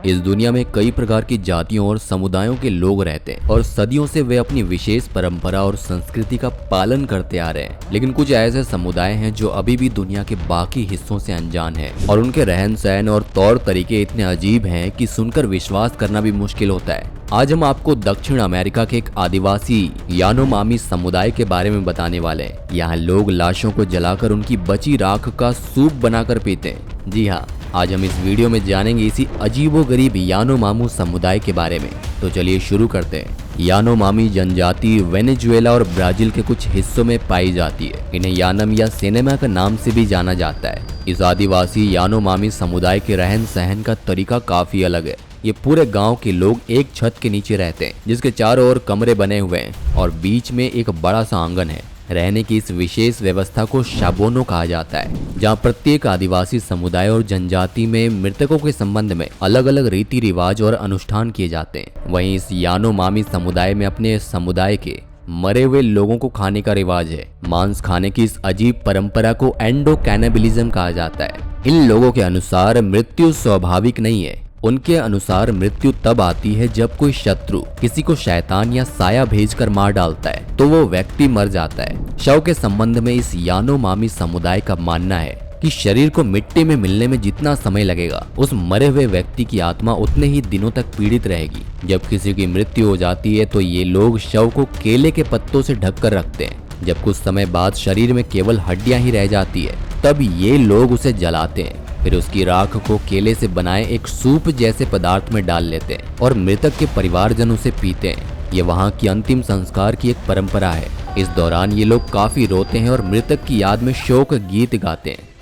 इस दुनिया में कई प्रकार की जातियों और समुदायों के लोग रहते हैं और सदियों से वे अपनी विशेष परंपरा और संस्कृति का पालन करते आ रहे हैं। लेकिन कुछ ऐसे समुदाय हैं जो अभी भी दुनिया के बाकी हिस्सों से अनजान हैं और उनके रहन सहन और तौर तरीके इतने अजीब हैं कि सुनकर विश्वास करना भी मुश्किल होता है। आज हम आपको दक्षिण अमेरिका के एक आदिवासी यानोमामी समुदाय के बारे में बताने वाले हैं। यहाँ लोग लाशों को जलाकर उनकी बची राख का सूप बनाकर पीते हैं। जी हाँ, आज हम इस वीडियो में जानेंगे इसी अजीबोगरीब यानोमामी समुदाय के बारे में। तो चलिए शुरू करते हैं। यानोमामी जनजाति वेनेजुएला और ब्राजील के कुछ हिस्सों में पाई जाती है। इन्हें यानम या सिनेमा का नाम से भी जाना जाता है। इस आदिवासी यानोमामी समुदाय के रहन सहन का तरीका काफी अलग है। ये पूरे गांव के लोग एक छत के नीचे रहते हैं जिसके चारों ओर कमरे बने हुए हैं और बीच में एक बड़ा सा आंगन है। रहने की इस विशेष व्यवस्था को शाबोनो कहा जाता है, जहां प्रत्येक आदिवासी समुदाय और जनजाति में मृतकों के संबंध में अलग अलग रीति रिवाज और अनुष्ठान किए जाते हैं। वहीं इस यानोमामी समुदाय में अपने समुदाय के मरे हुए लोगों को खाने का रिवाज है। मांस खाने की इस अजीब परंपरा को एंडो कैनिबलिज्म कहा जाता है। इन लोगों के अनुसार मृत्यु स्वाभाविक नहीं है। उनके अनुसार मृत्यु तब आती है जब कोई शत्रु किसी को शैतान या साया भेजकर मार डालता है तो वो व्यक्ति मर जाता है। शव के संबंध में इस यानोमामी समुदाय का मानना है कि शरीर को मिट्टी में मिलने में जितना समय लगेगा, उस मरे हुए व्यक्ति की आत्मा उतने ही दिनों तक पीड़ित रहेगी। जब किसी की मृत्यु हो जाती है तो ये लोग शव को केले के पत्तों से ढककर रखते हैं। जब कुछ समय बाद शरीर में केवल हड्डियां ही रह जाती है, तब ये लोग उसे जलाते हैं। फिर उसकी राख को केले से बनाए एक सूप जैसे पदार्थ में डाल लेते हैं और मृतक के परिवारजन उसे पीते हैं। ये वहाँ की अंतिम संस्कार की एक परंपरा है। इस दौरान ये लोग काफी रोते हैं और मृतक की याद में शोक गीत गाते हैं।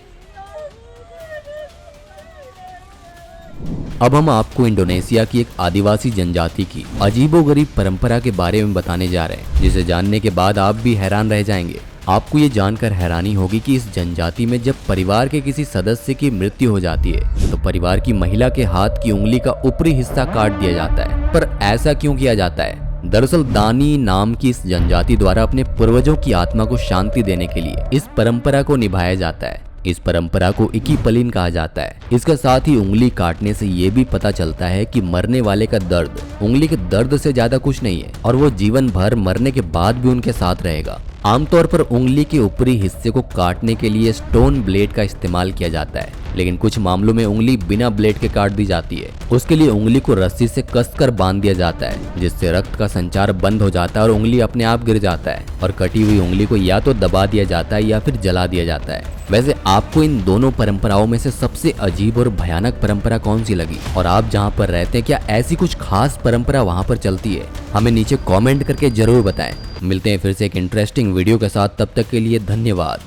अब हम आपको इंडोनेशिया की एक आदिवासी जनजाति की अजीबोगरीब परंपरा के बारे में बताने जा रहे हैं, जिसे जानने के बाद आप भी हैरान रह जाएंगे। आपको ये जानकर हैरानी होगी कि इस जनजाति में जब परिवार के किसी सदस्य की मृत्यु हो जाती है तो परिवार की महिला के हाथ की उंगली का ऊपरी हिस्सा काट दिया जाता है। पर ऐसा क्यों किया जाता है? दरअसल दानी नाम की इस जनजाति द्वारा अपने पूर्वजों की आत्मा को शांति देने के लिए इस परंपरा को निभाया जाता है। इस परंपरा को इकीपलिन कहा जाता है। इसका साथ ही उंगली काटने से ये भी पता चलता है कि मरने वाले का दर्द उंगली के दर्द से ज्यादा कुछ नहीं है और वो जीवन भर मरने के बाद भी उनके साथ रहेगा। आमतौर पर उंगली के ऊपरी हिस्से को काटने के लिए स्टोन ब्लेड का इस्तेमाल किया जाता है, लेकिन कुछ मामलों में उंगली बिना ब्लेड के काट दी जाती है। उसके लिए उंगली को रस्सी से कसकर बांध दिया जाता है, जिससे रक्त का संचार बंद हो जाता है और उंगली अपने आप गिर जाता है और कटी हुई उंगली को या तो दबा दिया जाता है या फिर जला दिया जाता है। वैसे आपको इन दोनों परंपराओं में से सबसे अजीब और भयानक परंपरा कौन सी लगी? और आप जहाँ पर रहते हैं क्या ऐसी कुछ खास परंपरा वहाँ पर चलती है? हमें नीचे कमेंट करके जरूर बताएं। मिलते हैं फिर से एक इंटरेस्टिंग वीडियो के साथ, तब तक के लिए धन्यवाद।